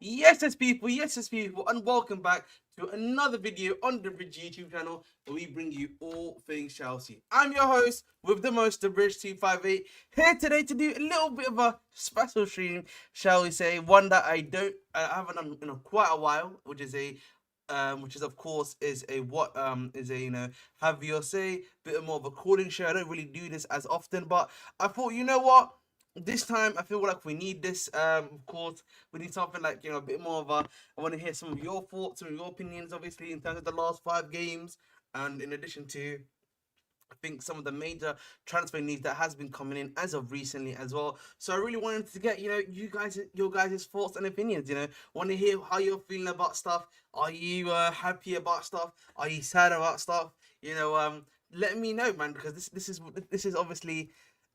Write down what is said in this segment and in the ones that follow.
Yes, people, and welcome back to another video on the Bridge YouTube channel where we bring you all things Chelsea. I'm your host with the most, the Bridge 258, here today to do a little bit of a special stream, shall we say, one that I haven't done in quite a while, which is of course is a have your say, bit more of a calling show. I don't really do this as often, but I thought, you know what, this time I feel like we need this. Of course, we need something like, a bit more of a. I want to hear some of your thoughts, some of your opinions, obviously, in terms of the last 5 games, and in addition to, I think, some of the major transfer news that has been coming in as of recently as well. So I really wanted to get, your guys' thoughts and opinions. Want to hear how you're feeling about stuff. Are you happy about stuff? Are you sad about stuff? Let me know, man, because this is obviously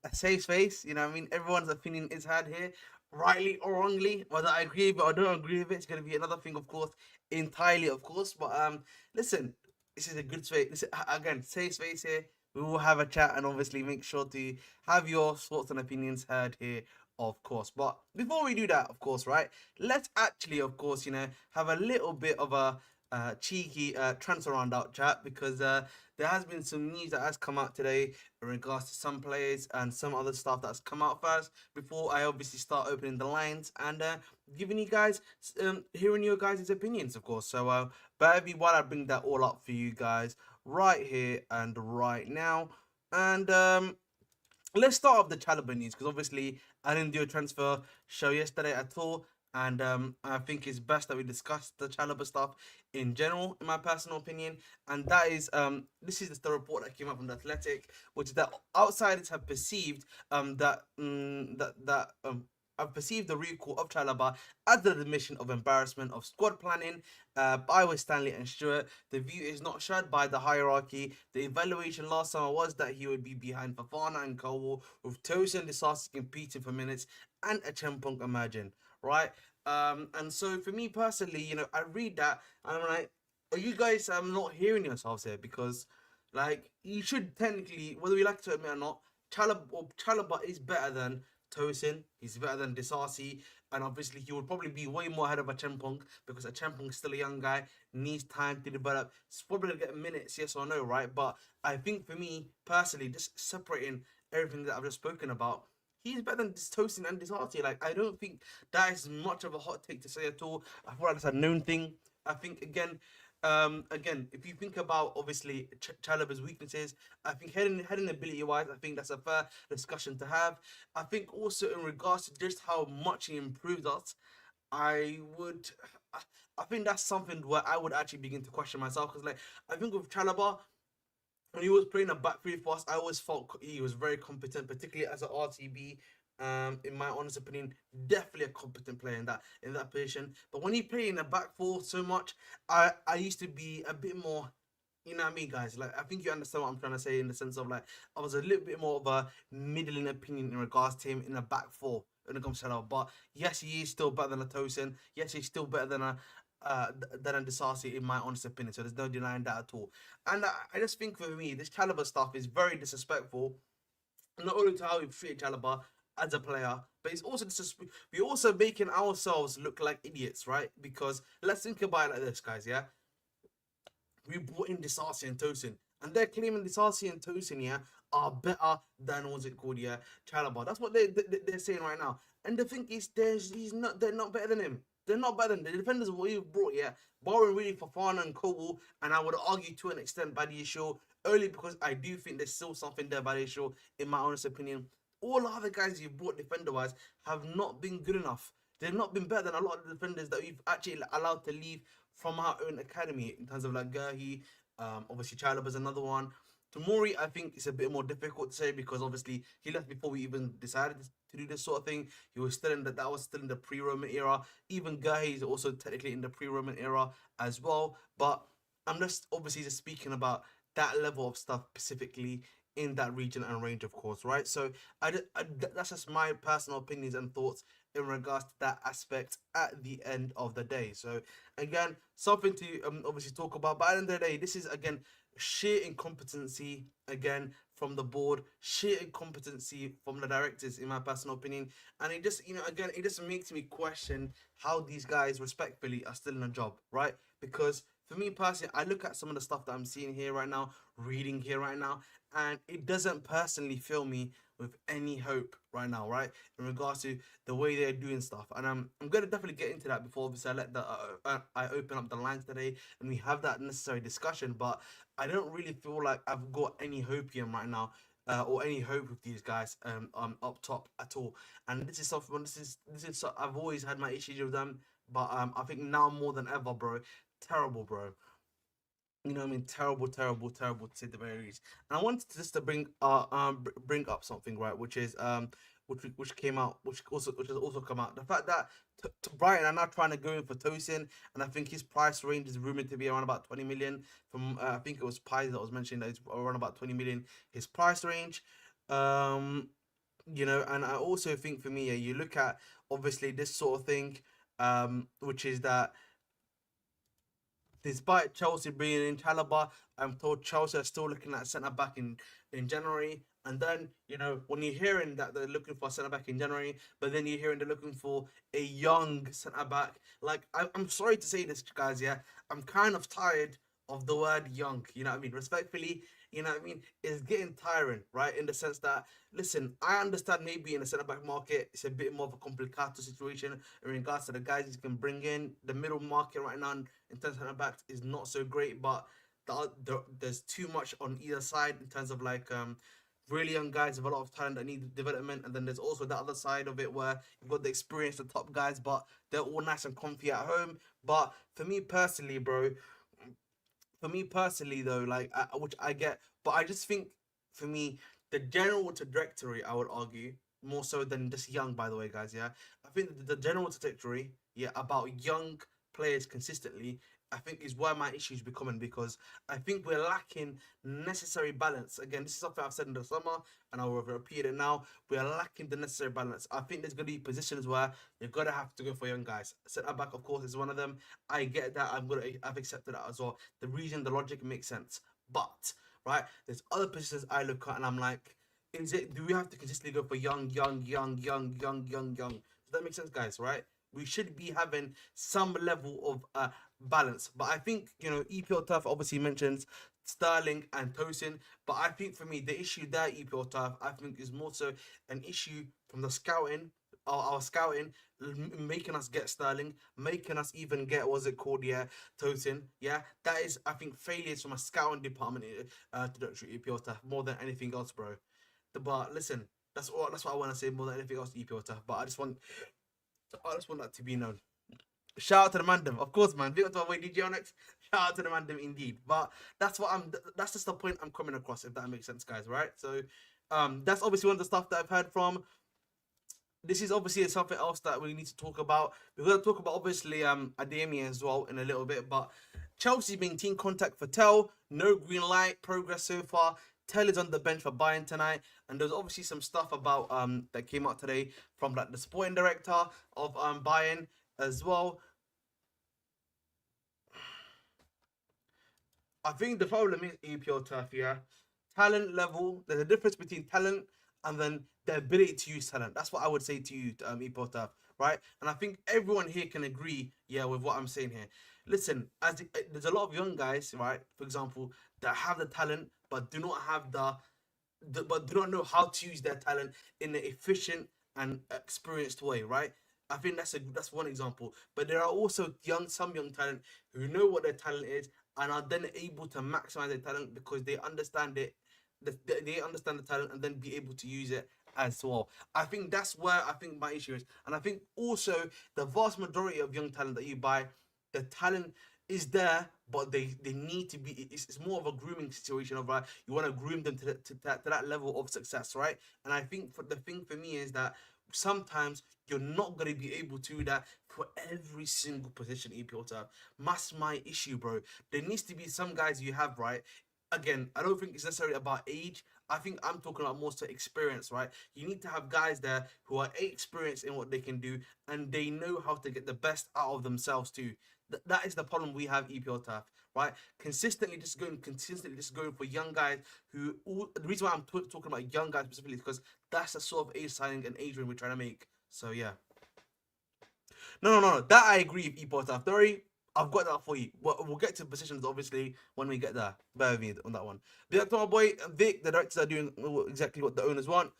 a safe space. I mean, everyone's opinion is had here, rightly or wrongly. Whether I agree with it or don't agree with it, it's going to be another thing, of course, entirely, of course. But listen, this is a good space. Again, safe space here. We will have a chat and obviously make sure to have your thoughts and opinions heard here, of course. But before we do that, of course, right, let's actually, of course, have a little bit of a cheeky transfer roundup chat, because there has been some news that has come out today in regards to some players and some other stuff that's come out first, before I obviously start opening the lines and giving you guys, hearing your guys' opinions, of course. So bear me while I bring that all up for you guys right here and right now. And let's start off the Chalobah news, because obviously I didn't do a transfer show yesterday at all, and I think it's best that we discuss the Chalobah stuff in general, in my personal opinion. And that is, this is the report that came up from the Athletic, which is that outsiders have perceived I've perceived the recall of Chalobah as the admission of embarrassment of squad planning by West Stanley and Stewart. The view is not shared by the hierarchy. The evaluation last summer was that he would be behind Fafana and Cole, with Tosin and Disasi competing for minutes and a Chempong emerging. Right? And so for me personally, I read that and I'm like, are you guys not hearing yourselves here? Because like you should technically, whether we like to admit or not, Chalaba is better than Tosin. He's better than Disasi, and obviously he would probably be way more ahead of a Chempong because a Chempong is still a young guy, needs time to develop. He's probably gonna get minutes, yes or no, right? But I think for me personally, just separating everything that I've just spoken about, he's better than this Tosin and Disasi. Like I don't think that is much of a hot take to say at all. I feel like it's a known thing. I think again, if you think about obviously Chalaba's weaknesses, I think heading ability wise, I think that's a fair discussion to have. I think also in regards to just how much he improved us, I would, I think that's something where I would actually begin to question myself because like I think with Chalaba, when he was playing a back three for us, I always felt he was very competent, particularly as an RTB. In my honest opinion, definitely a competent player in that position. But when he played in the back four so much, I used to be a bit more, you know what I mean, guys. Like I think you understand what I'm trying to say in the sense of like I was a little bit more of a middling opinion in regards to him in the back four when it comes to that. But yes, he is still better than a Tosin. Yes, he's still better than a Disasi in my honest opinion. So there's no denying that at all. And I just think for me, this caliber stuff is very disrespectful. Not only to how we treat Caliber as a player, but it's also we're also making ourselves look like idiots, right? Because let's think about it like this, guys. Yeah, we brought in Disasi and Tosin, and they're claiming Disasi and Tosin, yeah, are better than what's it called, yeah, Chalaba. That's what they're saying right now. And the thing is, they're not better than him. They're not better than the defenders we've brought, yeah. Borrowing really Fafana and Koval, and I would argue to an extent by the issue, only because I do think there's still something there by the issue, in my honest opinion. All the other guys you've brought defender wise have not been good enough. They've not been better than a lot of the defenders that we've actually allowed to leave from our own academy in terms of like Gerhi, obviously Chalobah's another one. Tomori, I think it's a bit more difficult to say because obviously he left before we even decided to do this sort of thing. He was still in that was still in the pre-Roman era. Even Gerhi is also technically in the pre-Roman era as well. But I'm just obviously just speaking about that level of stuff specifically in that region and range, of course, right? So that's just my personal opinions and thoughts in regards to that aspect at the end of the day. So again, something to obviously talk about. But at the end of the day, this is again sheer incompetency again from the board, sheer incompetency from the directors, in my personal opinion. And it just, again, it just makes me question how these guys respectfully are still in a job, right? Because for me personally, I look at some of the stuff that I'm seeing here right now, reading here right now, and it doesn't personally fill me with any hope right now, right? In regards to the way they're doing stuff, and I'm gonna definitely get into that before obviously I let the I open up the lines today and we have that necessary discussion. But I don't really feel like I've got any hopium right now. Or any hope with these guys up top at all, and this is something. I've always had my issues with them, but I think now more than ever, bro, terrible, bro. You know what I mean? Terrible, terrible, terrible to say the very least. And I wanted to just to bring up something, right, which is which came out, which has also come out. The fact that Brighton are now trying to go in for Tosin, and I think his price range is rumored to be around about 20 million. From I think it was Pies that was mentioning that it's around about 20 million his price range. And I also think for me, yeah, you look at obviously this sort of thing, which is that despite Chelsea bringing in Chalobah, I'm told Chelsea are still looking at centre back in January. And then, when you're hearing that they're looking for a centre back in January, but then you're hearing they're looking for a young centre back, like, I'm sorry to say this, guys, yeah, I'm kind of tired of the word young, you know what I mean? Respectfully, you know what I mean? It's getting tiring, right? In the sense that, listen, I understand maybe in the centre back market, it's a bit more of a complicated situation in regards to the guys you can bring in. The middle market right now in terms of centre backs is not so great, but there's too much on either side in terms of like really young guys with a lot of talent that need development, and then there's also the other side of it where you've got the experienced, the top guys, but they're all nice and comfy at home. But for me personally, bro, though, like which I get, but I just think for me the general trajectory, I would argue more so than just young. By the way, guys, yeah, I think the general trajectory, yeah, about young players consistently I think is where my issue is becoming, because I think we're lacking necessary balance. Again, this is something I've said in the summer, and I'll repeat it now. We're lacking the necessary balance. I think there's going to be positions where you're going to have to go for young guys. Centre back, of course, is one of them. I get that. I've accepted that as well. The reason, the logic makes sense. But, right, there's other positions I look at and I'm like, do we have to consistently go for young? Does that make sense, guys? Right? We should be having some level of balance. But I think, EPL Turf obviously mentions Sterling and Tosin. But I think for me, the issue there, EPL Turf, I think is more so an issue from the scouting, our scouting, making us get Sterling, making us even get, what's it called, yeah, Tosin. Yeah, that is, I think, failures from a scouting department to do EPL Turf more than anything else, bro. But listen, that's what I want to say more than anything else to EPL Turf. But I just want that to be known. Shout out to the Mandem, of course, man. Big up to my boy DJ Onyx. Shout out to the Mandem, indeed. But that's just the point I'm coming across, if that makes sense, guys. Right? So, that's obviously one of the stuff that I've heard from. This is obviously something else that we need to talk about. We're going to talk about obviously Adeyemi as well in a little bit. But Chelsea maintain contact for Tel. No green light. Progress so far. Tel is on the bench for Bayern tonight, and there's obviously some stuff about that came out today from like the sporting director of Bayern as well. I think the problem is EPL Turf, yeah. Talent level, there's a difference between talent and then the ability to use talent. That's what I would say to you, EPL Turf, right? And I think everyone here can agree, yeah, with what I'm saying here. Listen, there's a lot of young guys, right, for example, that have the talent but do not have but do not know how to use their talent in an efficient and experienced way, right? I think that's one example. But there are also some young talent who know what their talent is and are then able to maximize their talent because they understand it. They understand the talent and then be able to use it as well. I think that's where I think my issue is, and I think also the vast majority of young talent that you buy, the talent is there, but they need to be. It's more of a grooming situation of you want to groom them to that level of success, right? And I think the thing for me is that sometimes you're not going to be able to do that for every single position EPL to have. That's my issue, bro. There needs to be some guys you have, right? Again, I don't think it's necessarily about age. I think I'm talking about more so experience, right? You need to have guys there who are experienced in what they can do and they know how to get the best out of themselves too. That is the problem we have EPL Turf, right? Consistently just going for young guys the reason why I'm talking about young guys specifically is because that's the sort of age signing and age range we're trying to make. So yeah. No. That I agree with EPL Turf. Don't worry, I've got that for you. We'll get to positions obviously when we get there. Bear with me on that one. Big up to my boy Vic. The directors are doing exactly what the owners want.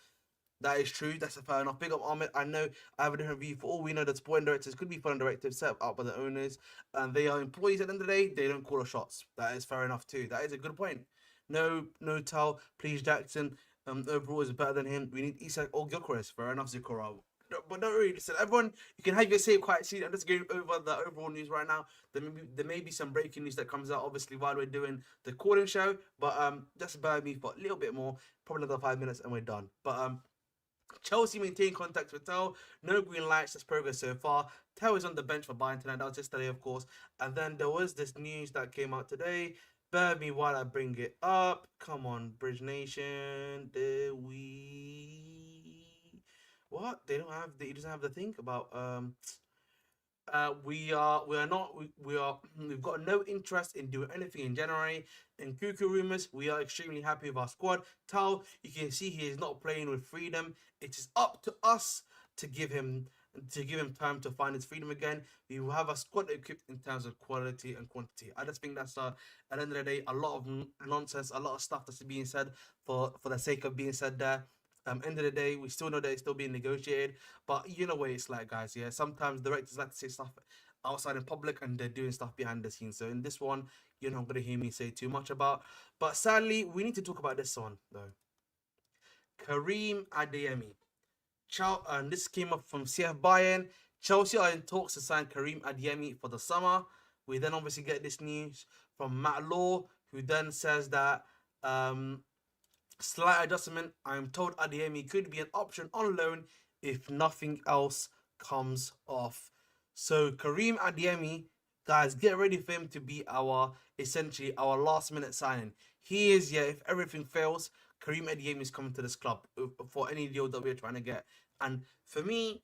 That is true. That's a fair enough. Big up Ahmed. I know I have a different view. For all we know, the sporting directors could be foreign directives set up by the owners, and they are employees at the end of the day. They don't call the shots. That is fair enough too. That is a good point. No Tal. Please Jackson. Overall is better than him. We need Isak or Gyökeres. Fair enough, Zikora. But don't really listen. Everyone, you can have your say quite soon. I'm just going over the overall news right now. There may be some breaking news that comes out obviously while we're doing the calling show. But just bear with me for a little bit more, probably another 5 minutes, and we're done. But Chelsea maintain contact with Tel. No green lights. That's progress so far. Tel is on the bench for Bayern tonight. That was yesterday, of course. And then there was this news that came out today. Bear with me while I bring it up. Come on, Bridge Nation. There we. What? They don't have. He doesn't have the thing about. We've got no interest in doing anything in January. In Cuckoo rumors, we are extremely happy with our squad. Tal, you can see he is not playing with freedom. It is up to us to give him time to find his freedom again. We will have a squad equipped in terms of quality and quantity. I just think that's at the end of the day a lot of nonsense, a lot of stuff that's being said for the sake of being said there. End of the day, we still know that it's still being negotiated, but you know what it's like, guys. Yeah, sometimes directors like to say stuff outside in public, and they're doing stuff behind the scenes. So in this one, you're not gonna hear me say too much about. But sadly, we need to talk about this one though. Karim Adeyemi. And this came up from CF Bayern. Chelsea are in talks to sign Karim Adeyemi for the summer. We then obviously get this news from Matt Law, who then says that slight adjustment. I'm told Adeyemi could be an option on loan if nothing else comes off. So Karim Adeyemi, guys, get ready for him to be our essentially our last minute signing. He is, yeah. If everything fails, Kareem Adeyemi is coming to this club for any deal that we're trying to get. And for me,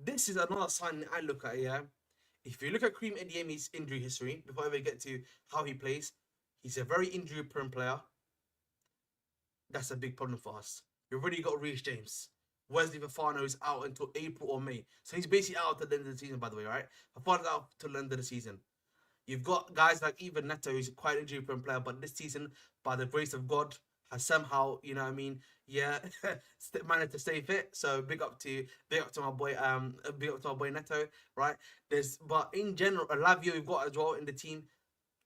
this is another sign I look at. Yeah, if you look at Kareem Adeyemi's injury history, before I ever get to how he plays, he's a very injury-prone player. That's a big problem for us. You've already got Reece James. Wesley Fofana is out until April or May. So he's basically out at the end of the season, by the way, right? Fofana's out till the end of the season. You've got guys like even Neto, who's quite an injury prone player, but this season, by the grace of God, has somehow, you know what I mean, yeah, managed to stay fit. So big up to my boy, big up to my boy Neto, right? But in general, Lavio we've got as well in the team.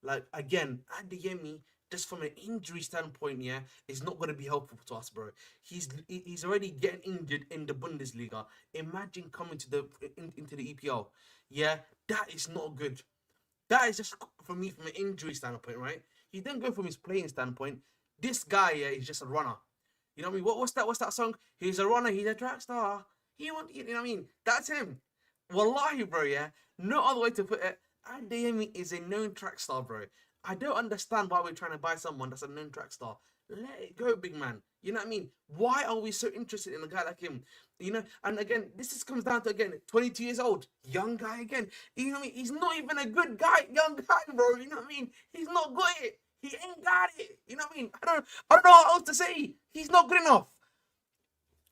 Like again, Adeyemi, just from an injury standpoint, yeah, is not going to be helpful to us, bro. He's already getting injured in the Bundesliga. Imagine coming to into the EPL. Yeah, that is not good. That is just for me from an injury standpoint, right? He didn't go from his playing standpoint. This guy, yeah, is just a runner. You know what I mean? What's that song? He's a runner. He's a track star. You know what I mean? That's him. Wallahi, bro. Yeah, no other way to put it. Adeyemi is a known track star, bro. I don't understand why we're trying to buy someone that's a known track star. Let it go, big man. You know what I mean? Why are we so interested in a guy like him? You know, and again, this just comes down to again, 22 years old, young guy again. You know what I mean? He's not even a good guy, young guy, bro. You know what I mean? He's not got it. He ain't got it. You know what I mean? I don't know what else to say. He's not good enough.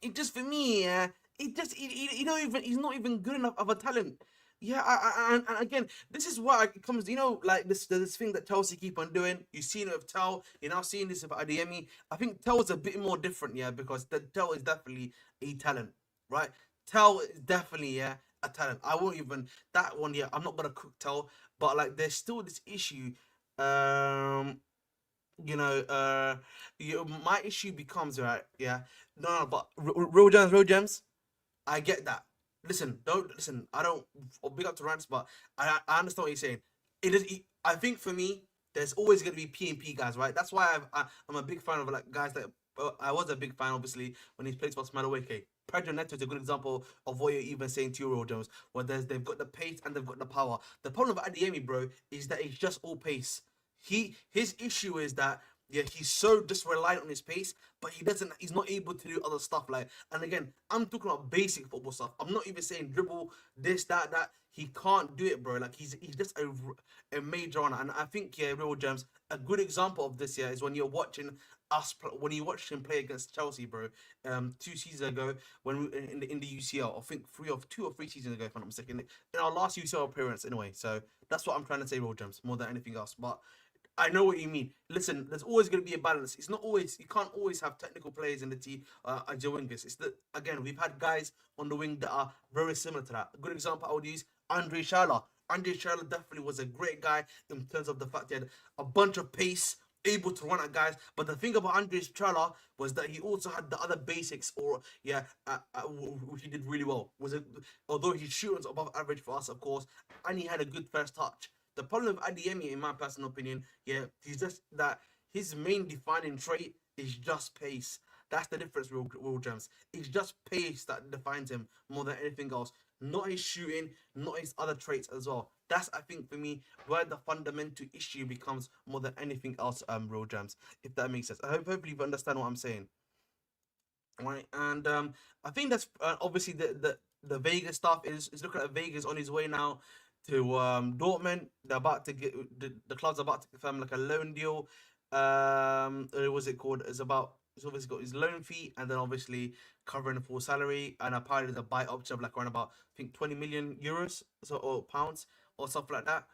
It just for me, yeah. It just you know even he's not even good enough of a talent. Yeah, and again, this is why it comes. You know, like this thing that Chelsea keep on doing. You've seen it with Tell. You're now seeing this with Adeyemi. I think Tell's a bit more different, yeah, because Tell is definitely a talent, right? Tell is definitely yeah a talent. I won't even that one. Yeah, I'm not gonna cook Tell, but like there's still this issue. Um, you know, my issue becomes right. Yeah, no, but real gems. I get that. Listen, don't listen. I don't big up to Rants, but I understand what you're saying. It is. I think for me, there's always going to be P and P guys, right? That's why I'm a big fan of like guys that I was a big fan, obviously, when he played for Smadaweke. Pedro Neto is a good example of what you're even saying to Euro Jones, where they've got the pace and they've got the power. The problem with Adeyemi, bro, is that it's just all pace. His issue is that yeah, he's so just reliant on his pace, but he's not able to do other stuff like, and again, I'm talking about basic football stuff. I'm not even saying dribble, this, that. He can't do it, bro. Like he's just a major runner. And I think, yeah, Real Gems, a good example of this, yeah, is when you're watching when you watched him play against Chelsea, bro, 2 seasons ago, when we, in the UCL, I think 2 or 3 seasons ago, if I'm not mistaken, in our last UCL appearance, anyway. So that's what I'm trying to say, Real Gems, more than anything else. But I know what you mean. Listen, there's always going to be a balance. It's not always you can't always have technical players in the team as your wingers. It's that again we've had guys on the wing that are very similar to that. A good example I would use Andre Schala. Andre Schala definitely was a great guy in terms of the fact he had a bunch of pace, able to run at guys. But the thing about Andre Schala was that he also had the other basics, or yeah, which he did really well. Although his shooting was above average for us, of course, and he had a good first touch. The problem with Adeyemi, in my personal opinion, yeah, he's just that his main defining trait is just pace. That's the difference, real gems. It's just pace that defines him more than anything else. Not his shooting, not his other traits as well. That's I think for me where the fundamental issue becomes more than anything else. Real gems, if that makes sense. Hopefully you understand what I'm saying, right? And I think that's obviously the Vegas stuff is looking at Vegas on his way now to Dortmund. They're about to get the club's about to confirm like a loan deal. What was it called? It's obviously got his loan fee and then obviously covering the full salary and apparently the buy option of like around about I think 20 million euros or pounds or something like that.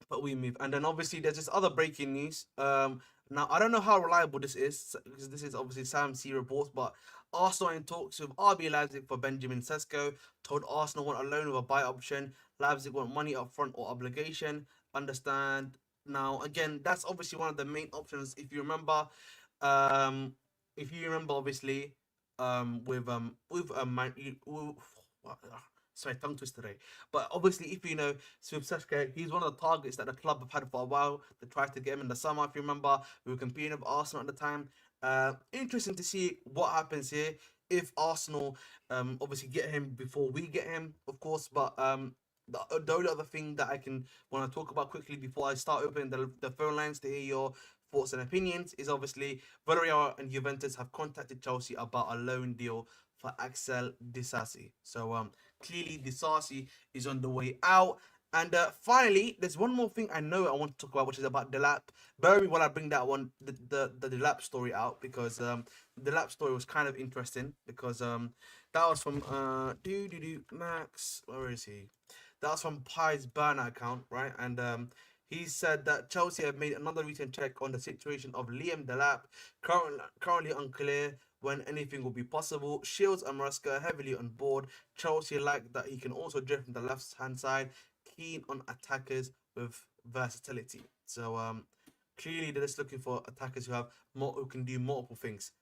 But we move. And then obviously there's this other breaking news. Now I don't know how reliable this is because this is obviously Sam C reports, but Arsenal in talks with RB Leipzig for Benjamin Sesko. Told Arsenal want a loan with a buy option. Leipzig want money up front or obligation. Understand. Now again, that's obviously one of the main options. Um, if you remember, obviously, sorry, tongue twister today. But obviously, if you know Swift, he's one of the targets that the club have had for a while. They tried to get him in the summer. If you remember, we were competing with Arsenal at the time. Interesting to see what happens here if Arsenal obviously get him before we get him, of course. But the only other thing that I can want to talk about quickly before I start opening the phone lines to hear your thoughts and opinions is obviously Villarreal and Juventus have contacted Chelsea about a loan deal for Axel Disasi. So clearly Disasi is on the way out. And finally, there's one more thing I know I want to talk about, which is about Delap. Bear with me while I bring that one, the Delap story out, because the Delap story was kind of interesting because that was from Max. Where is he? That was from Pi's burner account, right? And he said that Chelsea have made another recent check on the situation of Liam Delap, currently unclear when anything will be possible. Shields and Maresca heavily on board. Chelsea like that he can also drift from the left hand side, keen on attackers with versatility. So clearly they're just looking for attackers who can do multiple things,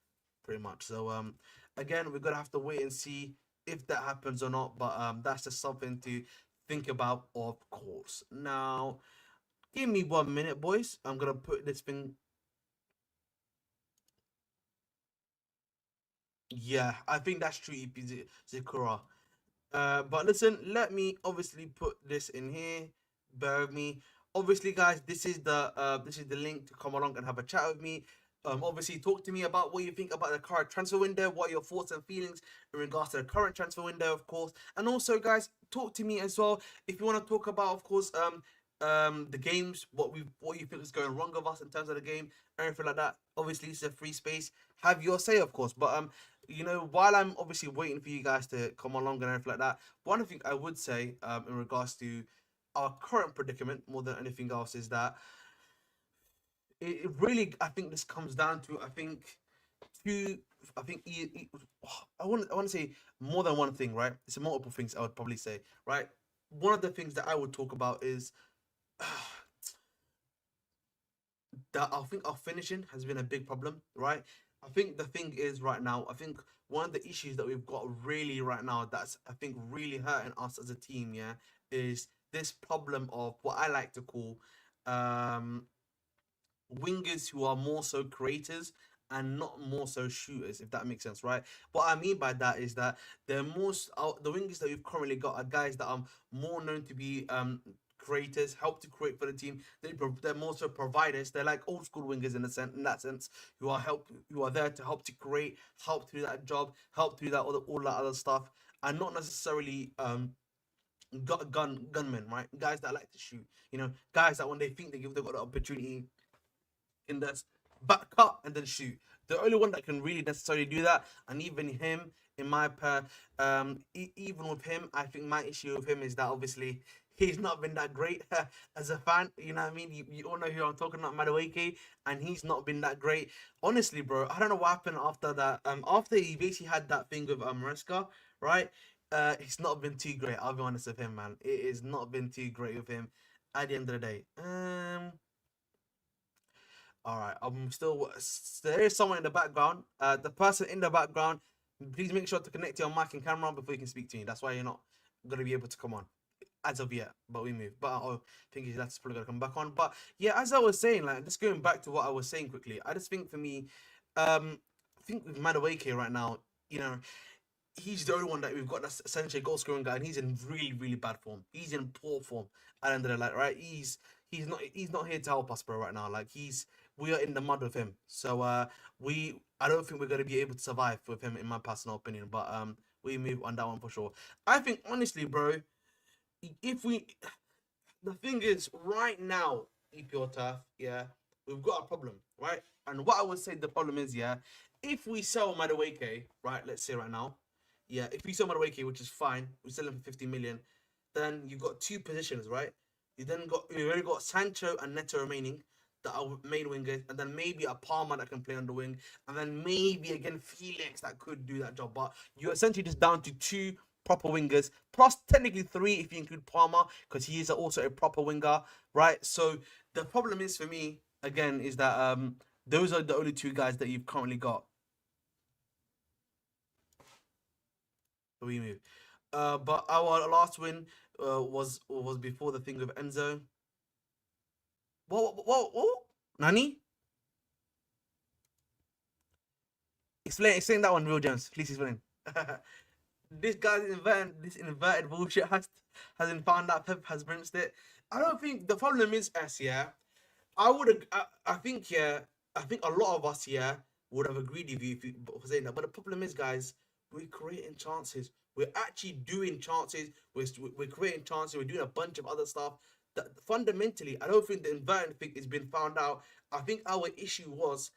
pretty much. So again, we're gonna have to wait and see if that happens or not. But that's just something to think about, of course. Now, give me 1 minute, boys. I'm gonna put this thing. Yeah, I think that's true. EP Zikura. But listen, let me obviously put this in here. Bear with me. Obviously, guys, this is the link to come along and have a chat with me. Obviously, talk to me about what you think about the current transfer window. What are your thoughts and feelings in regards to the current transfer window, of course. And also, guys, talk to me as well if you want to talk about, of course, the games, what you think is going wrong with us in terms of the game, everything like that. Obviously, it's a free space. Have your say, of course. But while I'm obviously waiting for you guys to come along and everything like that, one thing I would say, in regards to our current predicament, more than anything else, is that it really, I think this comes down to, two, I think, I want to say more than one thing, right? It's multiple things I would probably say, right? One of the things that I would talk about is that I think our finishing has been a big problem, right? I think the thing is right now, I think one of the issues that we've got really right now that's I think really hurting us as a team, yeah, is this problem of what I like to call um wingers who are more so creators and not more so shooters, if that makes sense, right? What I mean by that is that the wingers that we've currently got are guys that are more known to be creators, help to create for the team. They're more so providers. They're like old school wingers in that sense, who are there to help to create, help to do that job, help to do that all that other stuff, and not necessarily gunmen, right? Guys that like to shoot, guys that when they think they've got the opportunity in that back up and then shoot. The only one that can really necessarily do that, and even him, in my even with him, I think my issue with him is that obviously he's not been that great as a fan. You know what I mean? You all know who I'm talking about, Madueke, and he's not been that great. Honestly, bro, I don't know what happened after that. After he basically had that thing with Maresca, right? It's not been too great. I'll be honest with him, man. It has not been too great with him at the end of the day. All right, I'm still. There is someone in the background. The person in the background, please make sure to connect your mic and camera before you can speak to me. That's why you're not gonna be able to come on as of yet. But we move. But I think that's probably gonna come back on. But yeah, as I was saying, like just going back to what I was saying quickly, I just think for me, I think with Madueke right now, you know, he's the only one that we've got that's essentially a goal scoring guy, and he's in really, really bad form. He's in poor form at the end of the night, right? He's not here to help us, bro, right now. Like we are in the mud with him. So I don't think we're gonna be able to survive with him, in my personal opinion. But we move on that one for sure. I think honestly, bro, if we the thing is right now, EPL Turf, yeah, we've got a problem, right? And what I would say the problem is, yeah, if we sell Madueke, right, let's say right now, yeah, if we sell Madueke, which is fine, we sell him for 50 million, then you've got two positions, right? You've only got Sancho and Neto remaining that are main wingers, and then maybe a Palmer that can play on the wing, and then maybe again Felix that could do that job. But you're essentially just down to two proper wingers, plus technically three if you include Palmer, because he is also a proper winger, right? So the problem is for me again is that those are the only two guys that you've currently got. So we move. But our last win was before the thing with Enzo. What? Nani? Explain that one, real James. Please explain. this guy's inverted bullshit hasn't found out Pep has rinsed it. I don't think the problem is S. Yeah, I think yeah. I think a lot of us would have agreed with you if you for saying that. But the problem is, guys, we're creating chances. We're actually doing chances. We're creating chances. We're doing a bunch of other stuff. That fundamentally, I don't think the inverted thing has been found out. I think our issue was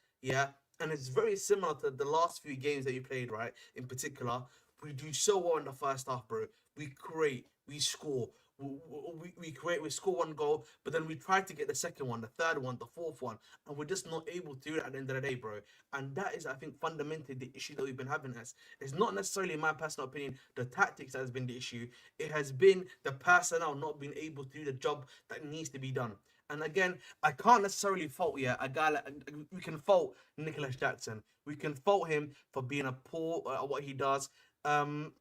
and it's very similar to the last few games that you played, right? In particular, we do so well in the first half, bro. We create, we score, we create, we score one goal, but then we try to get the second one, the third one, the fourth one, and we're just not able to do it at the end of the day, bro. And that is, I think, fundamentally the issue that we've been having. As it's not necessarily, in my personal opinion, the tactics that has been the issue. It has been the personnel not being able to do the job that needs to be done. And again, I can't necessarily fault a guy like we can fault Nicholas Jackson. We can fault him for being a poor at what he does. And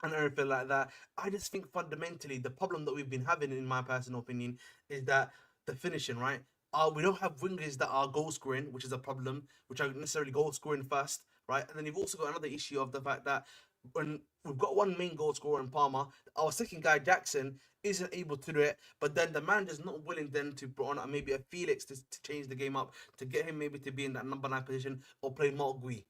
everything like that. I just think fundamentally the problem that we've been having, in my personal opinion, is that the finishing, right? We don't have wingers that are goal scoring, which is a problem, which are necessarily goal scoring first, right? And then you've also got another issue of the fact that when we've got one main goal scorer in Palmer, our second guy Jackson isn't able to do it, but then the manager's not willing then to put on maybe a Felix to change the game up to get him maybe to be in that number 9 position or play Mark Gui.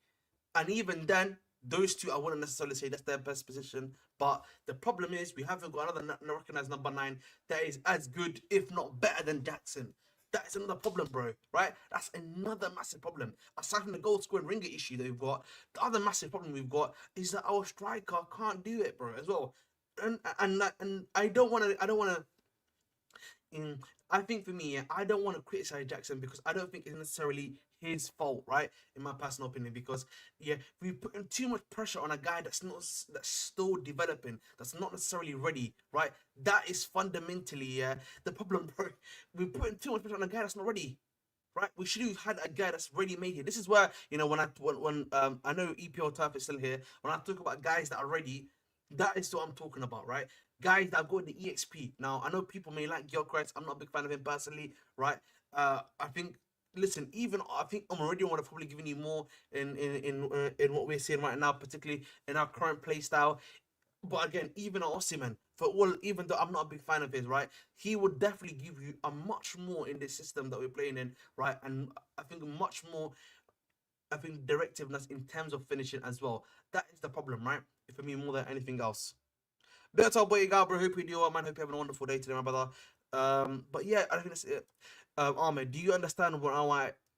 And even then, those two, I wouldn't necessarily say that's their best position. But the problem is, we haven't got another recognized number 9 that is as good, if not better, than Jackson. That's another problem, bro. Right? That's another massive problem. Aside from the goal scoring ringer issue that we've got, the other massive problem we've got is that our striker can't do it, bro. As well, and I don't want to. I don't want to in I think for me, I don't want to criticize Jackson because I don't think it's necessarily his fault, right? In my personal opinion, because we put in too much pressure on a guy that's still developing, that's not necessarily ready, right? That is fundamentally the problem, bro. We put in too much pressure on a guy that's not ready. Right, we should have had a guy that's ready made here. This is where when I know EPL Turf is still here. When I talk about guys that are ready, that is what I'm talking about, right? Guys that have got the EXP. Now, I know people may like Gyökeres. I'm not a big fan of him personally, right? I think, listen, even I think I'm already would have probably given you more in what we're seeing right now, particularly in our current play style. But again, even Osimhen, for all, even though I'm not a big fan of his, right, he would definitely give you a much more in this system that we're playing in, right, and I think much more, I think, directiveness in terms of finishing as well. That is the problem, right? For me, more than anything else. That's all, boy, bro. Hope you do well, man. Hope you have a wonderful day today, my brother. But yeah, I think that's it. Ahmed, do you understand what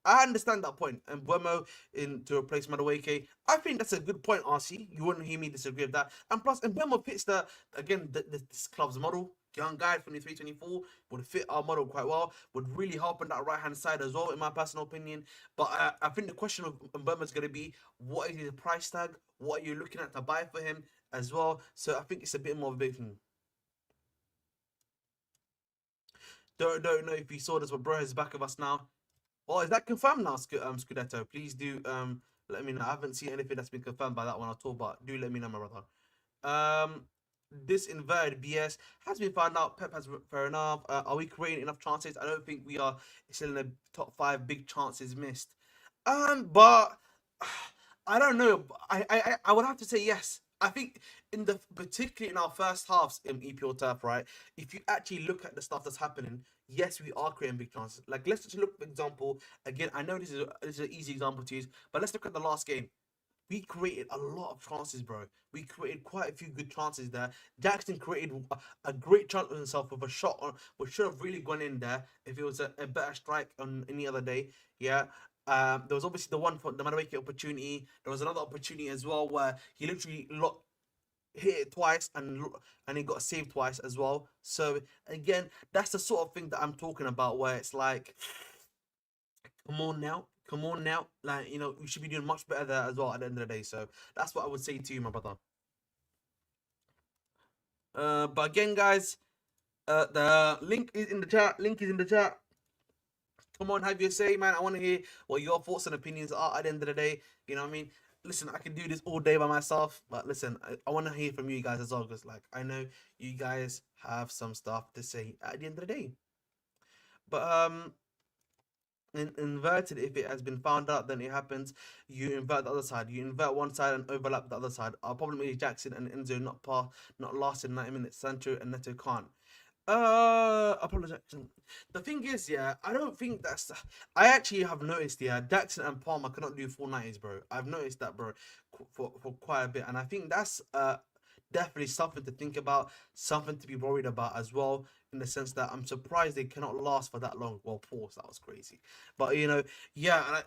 I understand that point. And Buemo in to replace Madueke. I think that's a good point, RC. You wouldn't hear me disagree with that. And plus, and Buemo fits this club's model. Young guy, 23, 24, would fit our model quite well. Would really help on that right hand side as well, in my personal opinion. But I think the question of Mbema is going to be, what is his price tag? What are you looking at to buy for him as well? So I think it's a bit more of a big thing. Don't know if you saw this, but bro is back of us now. Oh, is that confirmed now, Scudetto? Please do let me know. I haven't seen anything that's been confirmed by that one at all, but do let me know, my brother. This inverted BS has been found out. Pep has fair enough. Are we creating enough chances? I don't think we are still in the top 5 big chances missed. But I don't know. I would have to say yes. I think particularly in our first halves in EPL Turf, right? If you actually look at the stuff that's happening, yes, we are creating big chances. Like, let's just look, for example, again. I know this is an easy example to use, but let's look at the last game. We created a lot of chances, bro. We created quite a few good chances there. Jackson created a great chance of himself with a shot on, which should have really gone in there if it was a better strike on any other day. Yeah. There was obviously the one for the Madueke opportunity. There was another opportunity as well where he literally hit it twice and he got saved twice as well. So again, that's the sort of thing that I'm talking about, where it's like, come on now. Come on now. Like, we should be doing much better there as well at the end of the day. So that's what I would say to you, my brother. But again, guys, the link is in the chat. Link is in the chat. Come on, have your say, man. I want to hear what your thoughts and opinions are at the end of the day. You know what I mean? Listen, I can do this all day by myself, but listen, I want to hear from you guys as well, because like, I know you guys have some stuff to say at the end of the day. But inverted. If it has been found out, then it happens. You invert the other side. You invert one side and overlap the other side. Our problem is Jackson and Enzo not lasting 90 minutes. Sancho and Neto can't. Apologize. The thing is, yeah, I don't think that's. I actually have noticed, yeah, Jackson and Palmer cannot do 490s, bro. I've noticed that, bro, for quite a bit, and I think that's definitely something to think about, something to be worried about as well. In the sense that I'm surprised they cannot last for that long. Well, pause, that was crazy, but yeah,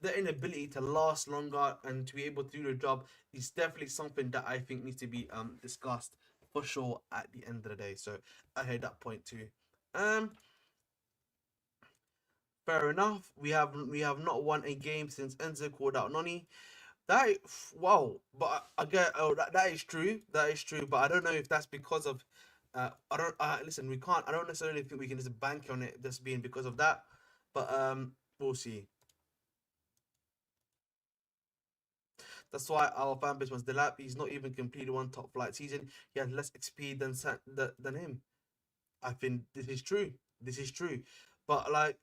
their inability to last longer and to be able to do the job is definitely something that I think needs to be discussed for sure at the end of the day. So I heard that point too. Um, Fair enough. We have not won a game since Enzo called out Noni. That wow, but I get that is true. That is true, but I don't know if that's because of. I don't listen. We can't. I don't necessarily think we can just bank on it just being because of that, but we'll see. That's why our fan base wants the lap. He's not even completed one top flight season. He has less XP than him. I think this is true. This is true, but like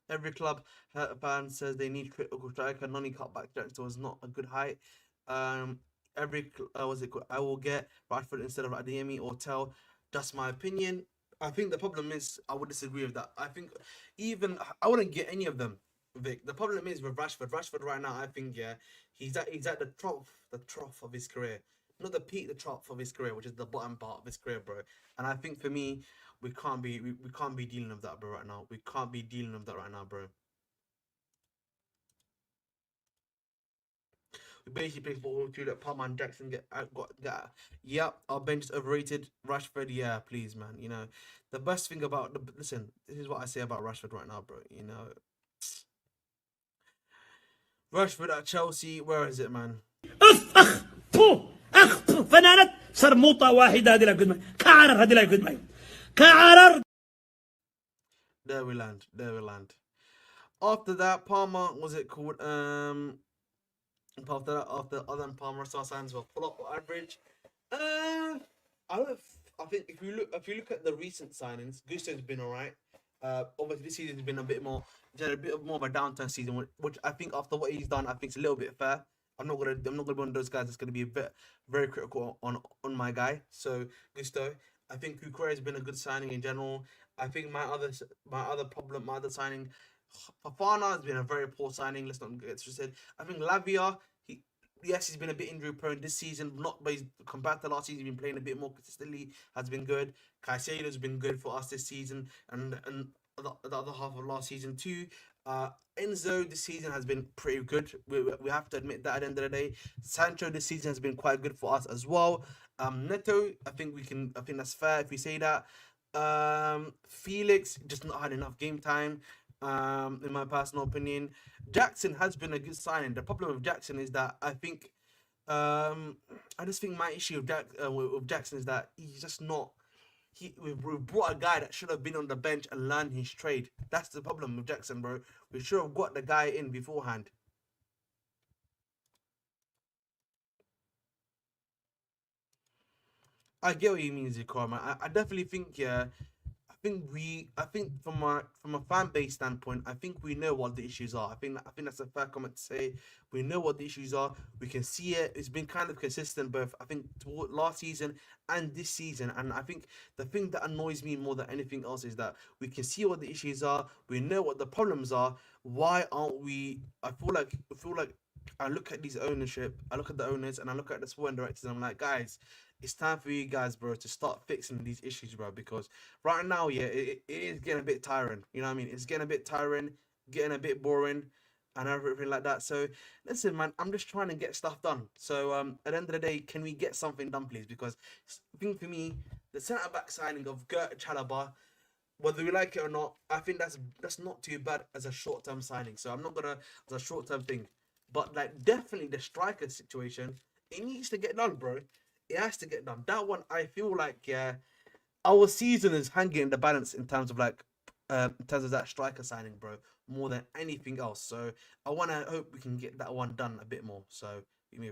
every club fan says they need critical striker. Noni cutback Jackson was not a good height. Um, was it called? I will get Rashford instead of Adeyemi or Tell. Just my opinion. I think the problem is I would disagree with that. I think even I wouldn't get any of them, Vic. The problem is with Rashford. Rashford right now, I think yeah, he's at the trough of his career. Not the peak, the trough of his career, which is the bottom part of his career, bro. And I think for me, we can't be dealing with that, bro, right now. We can't be dealing with that right now, bro. We basically play football to let Palmer and Jackson get. Yep, our bench is overrated. Rashford, yeah, please, man. The best thing about listen, this is what I say about Rashford right now, bro. Rashford at Chelsea, where is it, man? اف اخ فو اخ فو فنانة صرموطة واحدة هذه لا قد معي كعرر هذه لا قد معي كعرر. There we land. There we land. After that, Palmer, was it called? After that, after other than Palmer, Star signs were pull up or average. Uh, I don't. I think if you look at the recent signings, Gusto's been alright. Obviously this season's been a bit more. He's had a bit of more of a downturn season, which I think after what he's done, I think it's a little bit fair. I'm not gonna be one of those guys that's gonna be a bit very critical on my guy. So Gusto, I think Kukure has been a good signing in general. I think my other signing, Fafana has been a very poor signing. Let's not get twisted. I think Lavia, yes, he's been a bit injury prone this season, not but he's compared to last season, he's been playing a bit more consistently, has been good. Caicedo's been good for us this season, and the other half of last season too. Enzo this season has been pretty good. We have to admit that at the end of the day. Sancho this season has been quite good for us as well. Neto, I think that's fair if we say that. Felix just not had enough game time. In my personal opinion, Jackson has been a good signing. The problem with Jackson is that I just think my issue with Jackson is that he's just not. We've brought a guy that should have been on the bench and learned his trade. That's the problem with Jackson, bro. We should have got the guy in beforehand. I get what you mean, Zikor, man. I definitely think, yeah. I think from a fan base standpoint, I think we know what the issues are. I think that's a fair comment to say. We know what the issues are. We can see it. It's been kind of consistent both I think toward last season and this season. And I think the thing that annoys me more than anything else is that we can see what the issues are. We know what the problems are. Why aren't we? I feel like I look at these ownership. I look at the owners and I look at the sporting directors. And I'm like, guys, it's time for you guys, bro, to start fixing these issues, bro. Because right now, yeah, it is getting a bit tiring. You know what I mean? It's getting a bit tiring, getting a bit boring, and everything like that. So, listen, man, I'm just trying to get stuff done. So, at the end of the day, can we get something done, please? Because I think for me, the centre back signing of Gert Chalaba, whether we like it or not, I think that's not too bad as a short term signing. So I'm not gonna as a short term thing, but like definitely the striker situation, it needs to get done, bro. It has to get done. That one, I feel like, yeah, our season is hanging in the balance in terms of like in terms of that striker signing, bro, more than anything else. So I want to hope we can get that one done a bit more. So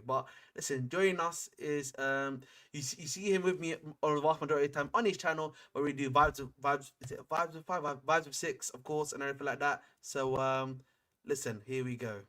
but listen, joining us is you see him with me on the vast majority of the time on his channel where we do vibes is it vibes with five vibes with six, of course, and everything like that. So listen, here we go.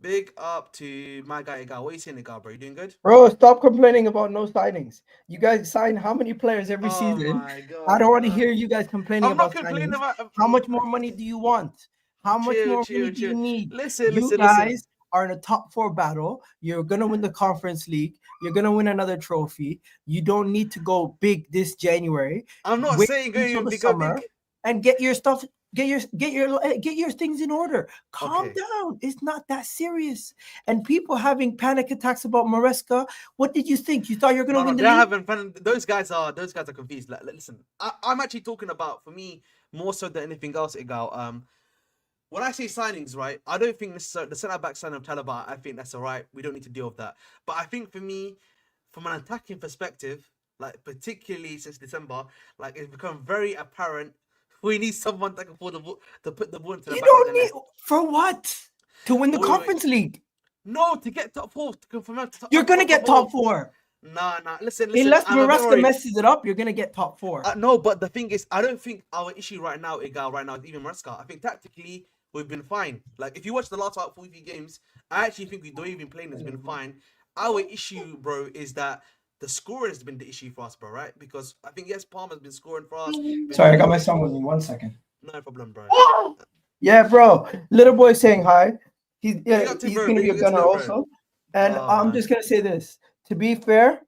Big up to my guy Igal. What are you saying, Igal, bro? You doing good? Bro, stop complaining about no signings. You guys sign how many players every Oh season? my I god. don't want to hear you guys complaining I'm not about complaining signings. about How much more money do you want? How much chill, more money chill, do you chill. need? Listen, You listen, listen. guys are in a top four battle. You're gonna win the conference league. You're gonna win another trophy. You don't need to go big this January. I'm not Wait saying until go the big, go big. summer and get your stuff. Get your things in order. Calm Okay. down. It's not that serious. And people having panic attacks about Maresca. What did you think? You thought you were gonna No, no, win the they're league? having fun. Those guys are confused. Listen, I'm actually talking about for me more so than anything else, Igal. When I say signings, right, I don't think necessarily the centre back signing of Taliban. I think that's all right. We don't need to deal with that. But I think for me, from an attacking perspective, like particularly since December, like it's become very apparent we need someone that can to put the ball into the You back of the don't need net. for what? To win the But wait. conference league. No, to get top four, to confirm You're gonna top get four. top four. Nah, nah. Listen. Unless I'm a bit Maresca worried. messes it up, you're gonna get top four. No, but the thing is, I don't think our issue right now, Igal, right now, is even Maresca. I think tactically we've been fine. Like if you watch the last 40 games, I actually think the way we've been playing has been fine. Our issue, bro, is that the scoring has been the issue for us, bro. Right? Because I think yes, Palmer's been scoring for us, been Sorry, I doing got my everything. son with me. 1 second. No problem, bro. Yeah, bro. Little boy saying hi. Big up to He's bro. gonna be a Big up to gunner little bro. also. And Oh I'm man. just gonna say this. To be fair,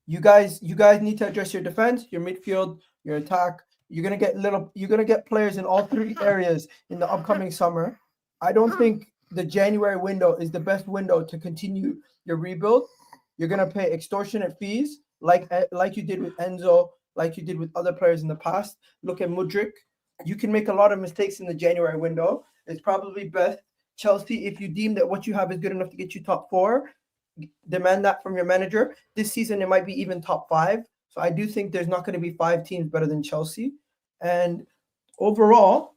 you guys need to address your defense, your midfield, your attack. You're gonna get players in all three areas in the upcoming summer. I don't think the January window is the best window to continue your rebuild. You're gonna pay extortionate fees like you did with Enzo, like you did with other players in the past. Look at Mudrik. You can make a lot of mistakes in the January window. It's probably best Chelsea, if you deem that what you have is good enough to get you top four, demand that from your manager. This season, it might be even top five. So I do think there's not going to be five teams better than Chelsea. And overall,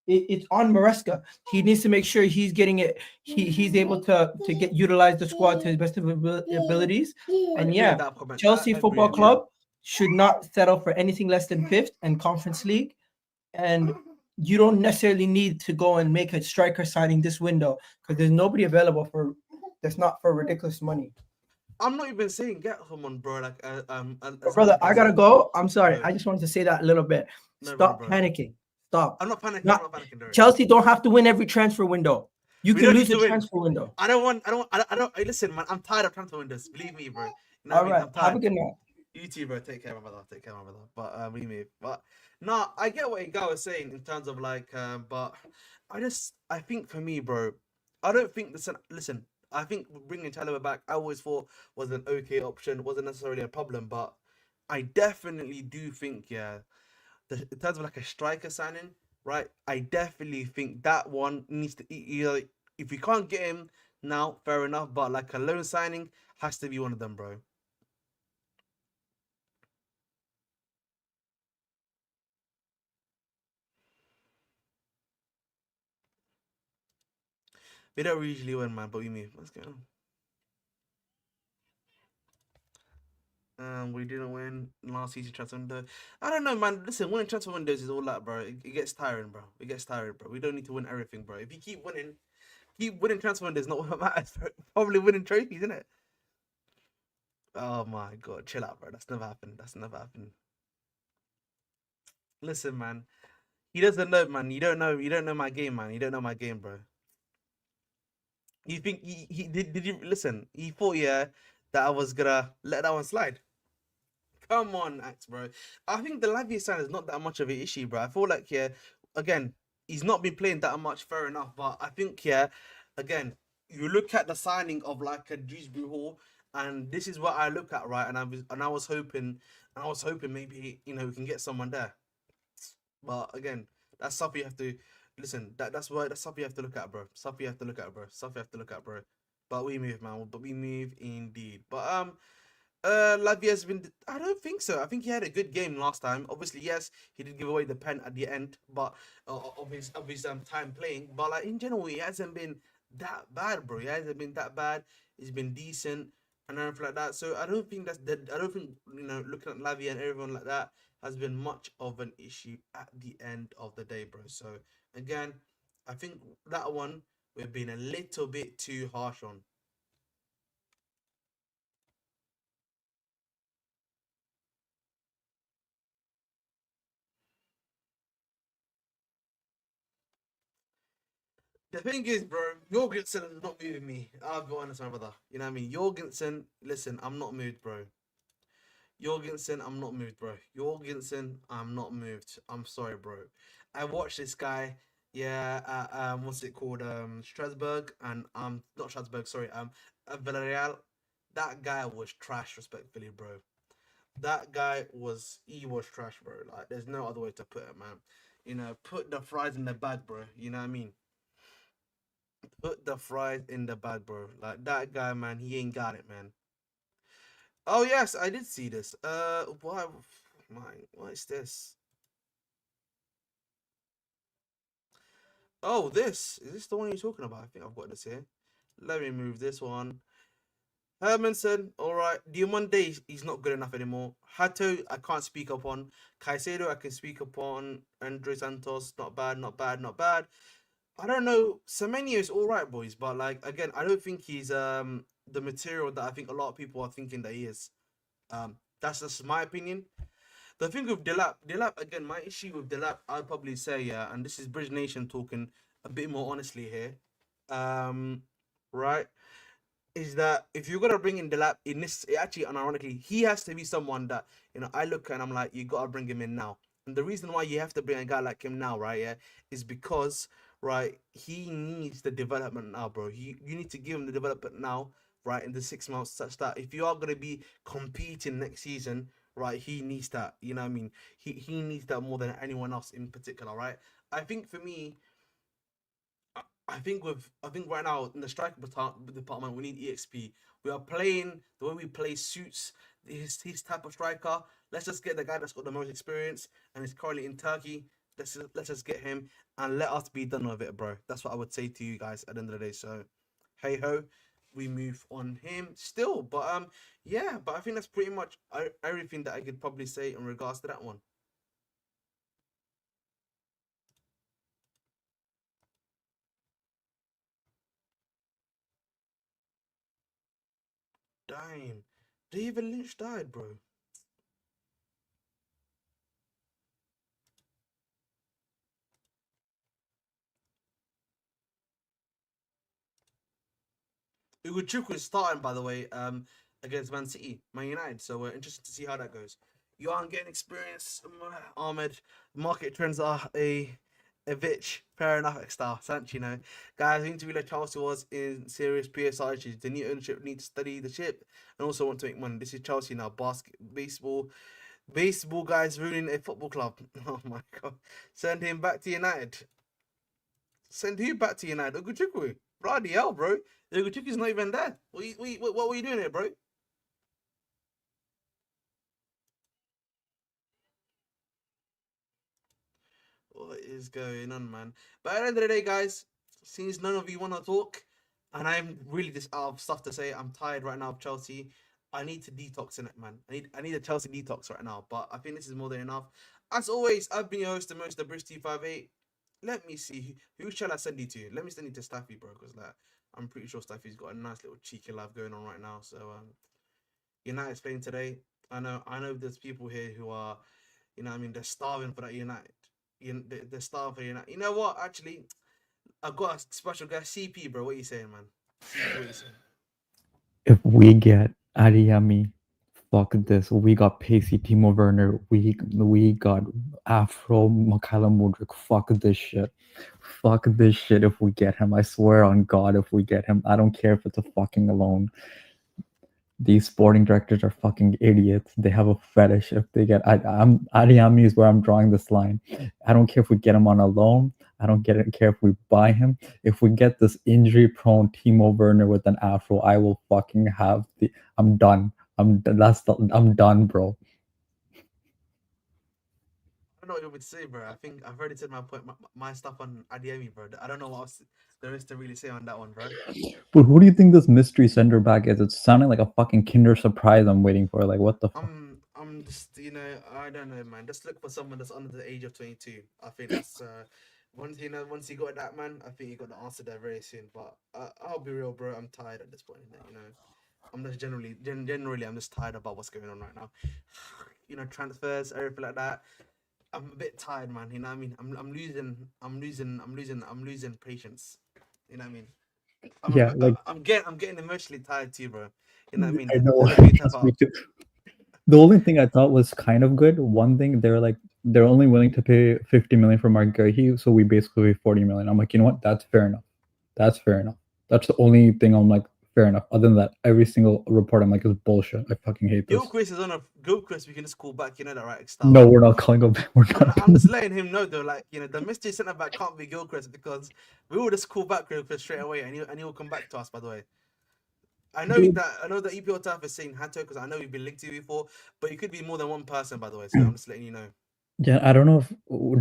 it's on Maresca. He needs to make sure he's getting it. He's able to get utilize the squad to his best of abilities. I And agree with yeah, that comment. Chelsea I agree Football with you. Club should not settle for anything less than fifth and Conference League. And you don't necessarily need to go and make a striker signing this window because there's nobody available for that's not for ridiculous money. I'm not even saying get someone, bro. Like But as brother, I as gotta a go. I'm sorry. no, I just wanted to say that a little bit. no problem, Stop bro. panicking. Stop. I'm not panicking. I'm Not not panicking, Dory. Chelsea don't have to win every transfer window. You We can don't lose need a to win. transfer window. I don't want. I don't. I don't. Hey, listen, man. I'm tired of transfer windows. Believe me, bro. You know what All I mean? right. I'm Have a tired. good night. You too, bro. Take care, my brother. Take care, my brother. But we move. But no, I get what Igal was saying in terms of like. But I think for me, bro, I don't think listen. I think bringing Chalobah back, I always thought was an okay option. Wasn't necessarily a problem, but I definitely do think, yeah, in terms of like a striker signing, right? I definitely think that one needs to either if we can't get him now, fair enough. But like a loan signing has to be one of them, bro. We don't usually win, man, but we move. Let's go. We didn't win last season transfer window. I don't know, man. Listen, winning transfer windows is all that, bro. It gets tiring, bro. It gets tiring, bro. We don't need to win everything, bro. If you keep winning transfer windows, not what matters. Probably winning trophies, isn't it? Oh my god, chill out, bro. That's never happened. That's never happened. Listen, man. He doesn't know, man. You don't know. You don't know my game, man. You don't know my game, bro. You think he did you listen? He thought, yeah, that I was gonna let that one slide. Come on, Axe, bro. I think the Lavia sign is not that much of an issue, bro. I feel like, yeah, again, he's not been playing that much, fair enough. But I think, yeah, again, you look at the signing of like a Dewsbury Hall, and this is what I look at, right? And I was hoping maybe we can get someone there. But again, that's stuff you have to listen. That's stuff you have to look at, bro. Stuff you have to look at, bro. Stuff you have to look at, bro. But we move, man. But we move indeed. But Lavia's been. I don't think so. I think he had a good game last time. Obviously, yes, he did give away the pen at the end, but of his time playing. But like in general, he hasn't been that bad, bro. He hasn't been that bad. He's been decent and everything like that. So I don't think that's that. I don't think looking at Lavia and everyone like that has been much of an issue at the end of the day, bro. So again, I think that one we've been a little bit too harsh on. The thing is, bro, Jorgensen is not moving me. I'll be honest, my brother. You know what I mean? Jorgensen, listen, I'm not moved, bro. Jorgensen, I'm not moved, bro. Jorgensen, I'm not moved. I'm sorry, bro. I watched this guy, yeah, what's it called? Strasbourg and not Strasbourg, sorry, Villarreal. That guy was trash, respectfully, bro. That guy was he was trash, bro. Like, there's no other way to put it, man. Put the fries in the bag, bro. You know what I mean? Put the fries in the bag, bro. Like that guy, man, he ain't got it, man. Oh yes, I did see this. Why? What is this? Oh, this is this the one you're talking about? I think I've got this here. Let me move this one. Hermanson, all right. Diomande, he's not good enough anymore. Hato, I can't speak up on. Caicedo, I can speak upon. Andre Santos, not bad, not bad, not bad. I don't know. Semenyo is all right, boys, but like again, I don't think he's the material that I think a lot of people are thinking that he is. That's just my opinion. The thing with Delap again, my issue with Delap, I'd probably say, yeah, and this is Bridge Nation talking a bit more honestly here. Right, is that if you're gonna bring in Delap in this, actually, unironically, he has to be someone that I look at and I'm like, you gotta bring him in now. And the reason why you have to bring a guy like him now, right, yeah, is because right, he needs the development now, bro. You need to give him the development now, right, in the 6 months, such that if you are gonna be competing next season, right, he needs that. You know what I mean? He needs that more than anyone else in particular, right? I think for me, I think right now in the striker department we need EXP. We are playing the way we play suits his type of striker. Let's just get the guy that's got the most experience and is currently in Turkey. Let's just get him and let us be done with it, bro. That's what I would say to you guys at the end of the day. So, hey ho, we move on him still, but yeah, but I think that's pretty much everything that I could probably say in regards to that one. Damn, David Lynch died, bro. Ugochukwu is starting, by the way, against Man City, Man United. So we're interested to see how that goes. You aren't getting experience, Ahmed. Market trends are a bitch. Fair enough, style. Sanch. Guys, the interview like Chelsea was in serious PSR issues. The new ownership need to study the ship and also want to make money. This is Chelsea now. Baseball guys ruining a football club. Oh my god. Send him back to United. Send who back to United? Ugochukwu. Bloody hell, bro. Ugochukwu's not even there. What were you doing here, bro? What is going on, man? But at the end of the day, guys, since none of you want to talk, and I'm really just out of stuff to say, I'm tired right now of Chelsea. I need to detox in it, man. I need a Chelsea detox right now. But I think this is more than enough. As always, I've been your host, the most, the British T58. Let me see. Who shall I send you to? Let me send you to Staffy, bro, because like I'm pretty sure Staffy's got a nice little cheeky life going on right now. So United's playing today. I know there's people here who are, I mean, they're starving for that United. They're starving for United. You know what? Actually, I've got a special guy, CP, bro. What are you saying, man? CP, what are you saying? If we get Adiyemi, fuck this. We got Pacey, Timo Werner. We got Afro, Mikhailo Mudryk. Fuck this shit. Fuck this shit if we get him. I swear on God, if we get him. I don't care if it's a fucking loan. These sporting directors are fucking idiots. They have a fetish if they get. Adiyemi is where I'm drawing this line. I don't care if we get him on a loan. I don't care if we buy him. If we get this injury-prone Timo Werner with an afro, I will fucking have the. I'm done. I'm done, bro. I don't know what you would say, bro. I think I've already said my point, my stuff on Adiemi, bro. I don't know what else there is to really say on that one, bro. But who do you think this mystery center back is? It's sounding like a fucking Kinder Surprise I'm waiting for. Like, what the fuck? I'm just, I don't know, man. Just look for someone that's under the age of 22. I think that's once you got that, man, I think you got the answer there very soon. But I'll be real, bro. I'm tired at this point. I'm just generally, I'm just tired about what's going on right now. Transfers, everything like that. I'm a bit tired, man. You know what I mean? I'm losing patience. You know what I mean? Yeah, like I'm getting emotionally tired too, bro. You know what I mean? I know. The debate Yes, me about too. The only thing I thought was kind of good. One thing they're like they're only willing to pay 50 million for Mark Gurhey, so we basically pay 40 million. I'm like, you know what? That's fair enough. That's fair enough. That's the only thing I'm like, fair enough. Other than that, every single report I'm like is bullshit. I fucking hate this. Gilchrist is on a Gilchrist. We can just call back. You know that, right? No, Style. we're not calling him. We're And not. I'm just letting him know though, like the mystery centre back can't be Gilchrist because we will just call back Gilchrist straight away, and he'll come back to us. By the way, Dude, I know that EPL Turf is saying Hato because I know we've been linked to you before, but it could be more than one person. By the way, so I'm just letting you know. yeah, I don't know if.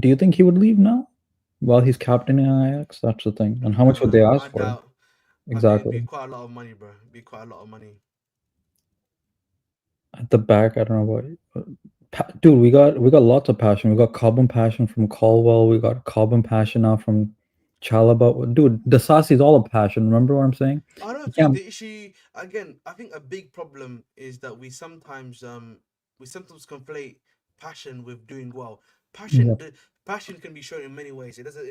Do you think he would leave now while he's captaining Ajax? That's the thing. And how much would they Nah, I ask for? doubt. I think it'd be Exactly. quite a lot of money, bro. It'd be quite a lot of money. At the back, I don't know what. Dude, we got lots of passion. We got carbon passion from Caldwell. We got carbon passion now from Chalaba. Dude, the sauce is all a passion. Remember what I'm saying? I don't Yeah, think the issue again. I think a big problem is that we sometimes conflate passion with doing well. yeah, Passion can be shown in many ways. It doesn't.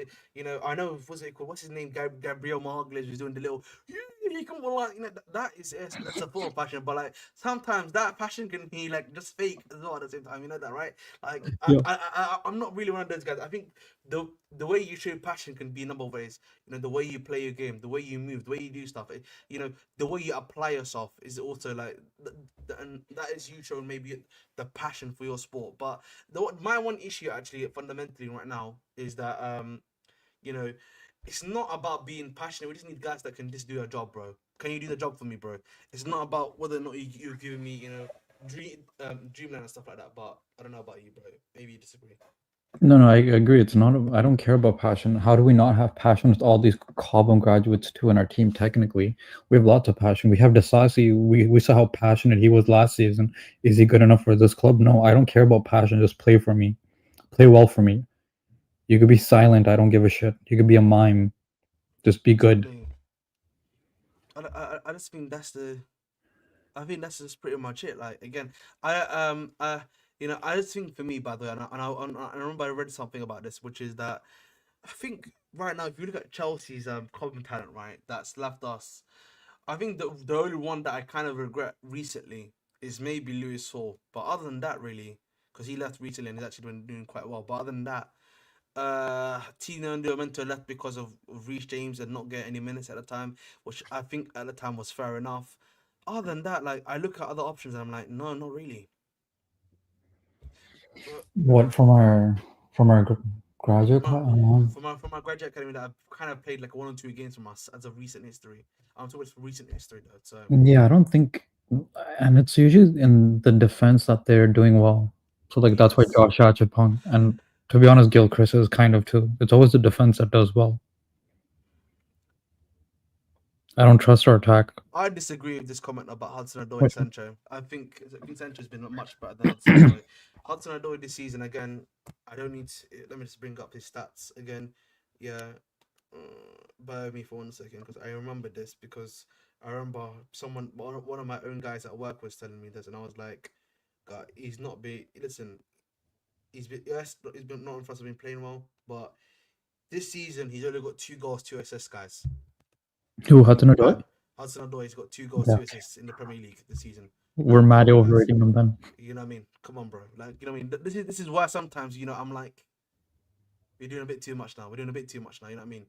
I know what's it called? What's his name? Gabriel Margles was doing the little. You come on, like that's a form of passion. But like sometimes that passion can be like just fake as well at the same time. You know that, right? Like yeah. I'm not really one of those guys. I think the way you show passion can be a number of ways. The way you play your game, the way you move, the way you do stuff. The way you apply yourself is also like, and that is you showing maybe the passion for your sport. But my one issue actually fundamentally right now is that you know, it's not about being passionate. We just need guys that can just do a job, bro. Can you do the job for me, bro? It's not about whether or not you're giving me, dreamland and stuff like that. But I don't know about you, bro. Maybe you disagree. No, I agree. It's not. I don't care about passion. How do we not have passion with all these carbon graduates too in our team? Technically, we have lots of passion. We have Desasi. We saw how passionate he was last season. Is he good enough for this club? No, I don't care about passion. Just play for me. Play well for me. You could be silent. I don't give a shit. You could be a mime. Just be good. Exactly. I just think I think that's just pretty much it. Like again, I just think for me, by the way, and I remember I read something about this, which is that I think right now, if you look at Chelsea's common talent, right, that's left us. I think the only one that I kind of regret recently is maybe Lewis Hall. But other than that, really, because he left recently and he's actually been doing quite well. But other than that, Tino and Diomento left because of Reece James and not getting any minutes at the time, which I think at the time was fair enough. Other than that, like I look at other options and I'm like, no, not really. Uh, What from our graduate from my, class? from my graduate academy that I've kind of played like one or two games from us as of recent history. I'm talking about recent history though. So Yeah, I don't think, and it's usually in the defense that they're doing well. So like that's why yes. Josh Achapong and to be honest, Gil Chris is kind of too. It's always the defense that does well. I don't trust our attack. I disagree with this comment about Hudson-Odoi and Which Sancho. I think Sancho's been much better than Hudson-Odoi. Hudson-Odoi this season again. I don't need. Let me just bring up his stats again. Yeah, bear with me for 1 second because I remember this because I remember one of my own guys at work was telling me this, and I was like, God, he's not be listen. He's been not in front of been playing well, but this season he's only got 2 goals, 2 assists, guys. who Hudson Odoi? Hudson Odoi has got 2 goals, Yeah, 2 assists in the Premier League this season. we're Like, come mad on, guys. overrating him then. You know what I mean? Come on, bro. Like, you know what I mean? This is why sometimes I'm like, we're doing a bit too much now. We're doing a bit too much now. You know what I mean?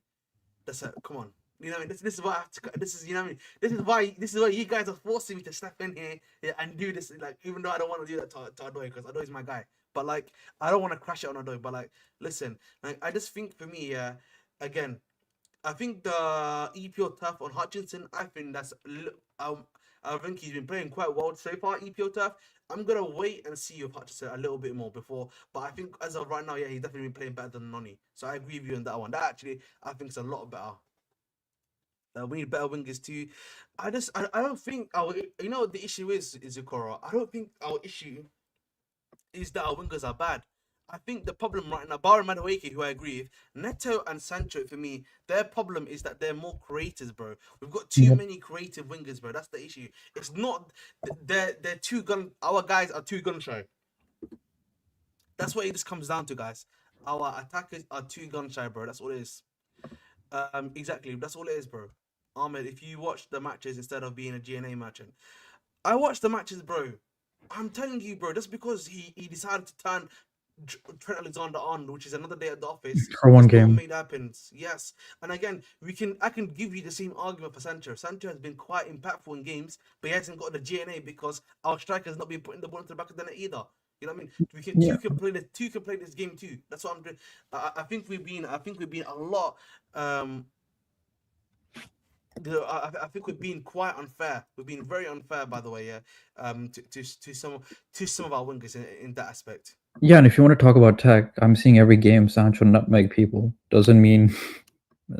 Come on. You know what I mean? This is why I have to. This is you know what I mean. This is why you guys are forcing me to step in here, yeah, and do this. Like even though I don't want to do that to Adoy because Adoy is my guy. But like I don't want to crash it on Adoy. But like listen, like I just think for me, yeah, again, I think the EPL tough on Hutchinson. I think that's I think he's been playing quite well so far, EPL turf. I'm gonna wait and see with Hutchinson a little bit more before, but I think as of right now, yeah, he's definitely been playing better than Noni. So I agree with you on that one. That actually, I think is a lot better. We need better wingers too. I don't think our, you know, what the issue is Okoro. I don't think our issue is that our wingers are bad. I think the problem right now, barring Madueke, who I agree with, Neto and Sancho, for me, their problem is that they're more creators, bro. We've got too Yep. many creative wingers, bro. That's the issue. It's not they're too gun. Our guys are too gun shy. That's what it just comes down to, guys. Our attackers are too gun shy, bro. That's all it is. Exactly. That's all it is, bro. Ahmed, if you watch the matches instead of being a GNA merchant, I watched the matches, bro. I'm telling you, bro. Just because he decided to turn Trent Alexander on, which is another day at the office, For one does not game. make that happen. Yes, and again, I can give you the same argument for Sancho. Sancho has been quite impactful in games, but he hasn't got the GNA because our striker has not been putting the ball into the back of the net either. You know what I mean? We can Yeah. two can play this game too. That's what I'm doing. I think we've been a lot. I think we're being quite unfair. We're being very unfair, by the way, yeah. To some of our wingers in that aspect. Yeah, and if you want to talk about tech, I'm seeing every game Sancho nutmeg people. Doesn't mean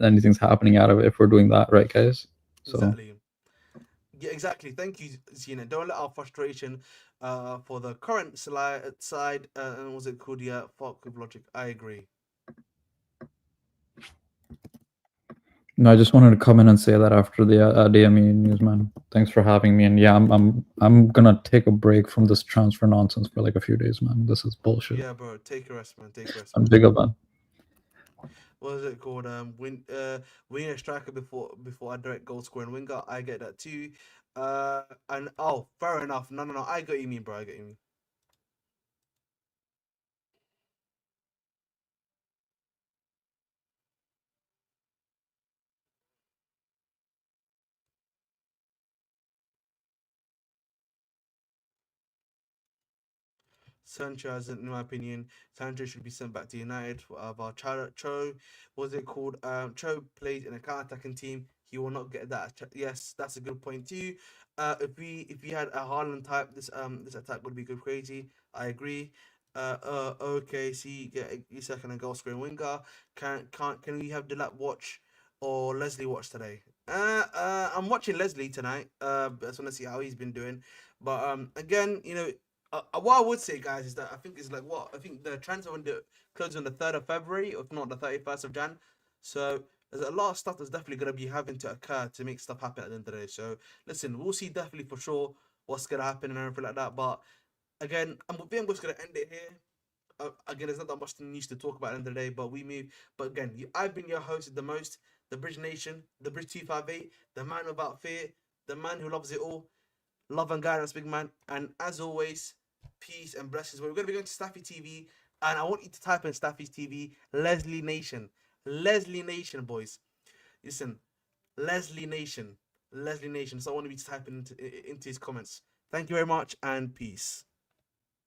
anything's happening out of it if we're doing that, right, guys? So Exactly. Yeah, exactly. Thank you, Zena. Don't let our frustration for the current side and was it called, yeah, fuck with logic. I agree. no, I just wanted to come in and say that after the DME news, man. Thanks for having me. And yeah, I'm gonna take a break from this transfer nonsense for like a few days, man. This is bullshit. Yeah, bro. Take a rest, man. Take a rest, I'm man. big of that. What is it called? Winning a striker before a direct goal scoring winger. I get that too. And oh, fair enough. No. I get what you mean, bro. I get what you mean. Sancho, as in my opinion, Sancho should be sent back to United. While Cho, what's it called? Cho plays in a counter-attacking team. He will not get that. Yes, that's a good point too. If we had a Haaland type, this attack would be good crazy. I agree. Okay, see, get a second and goal scoring winger. Can we have Delap watch or Leslie watch today? I'm watching Leslie tonight. I just want to see how he's been doing. But again, you know, what I would say, guys, is that I think it's like what I think the transfer window closes on the 3rd of February, if not the 31st of Jan. So there's a lot of stuff that's definitely going to be having to occur to make stuff happen at the end of the day. So listen, we'll see definitely for sure what's going to happen and everything like that. But again, I'm just going to end it here. Again, there's not that much news to talk about at the end of the day, but we move. But again, I've been your host, the most, the Bridge Nation, the Bridge 258, the man without fear, the man who loves it all. Love and guidance, big man. And as always, peace and blessings. We're going to be going to Staffy TV, and I want you to type in Staffy's TV, Leslie Nation. Leslie Nation, boys. Listen, Leslie Nation. Leslie Nation. So I want you to type into his comments. Thank you very much, and peace.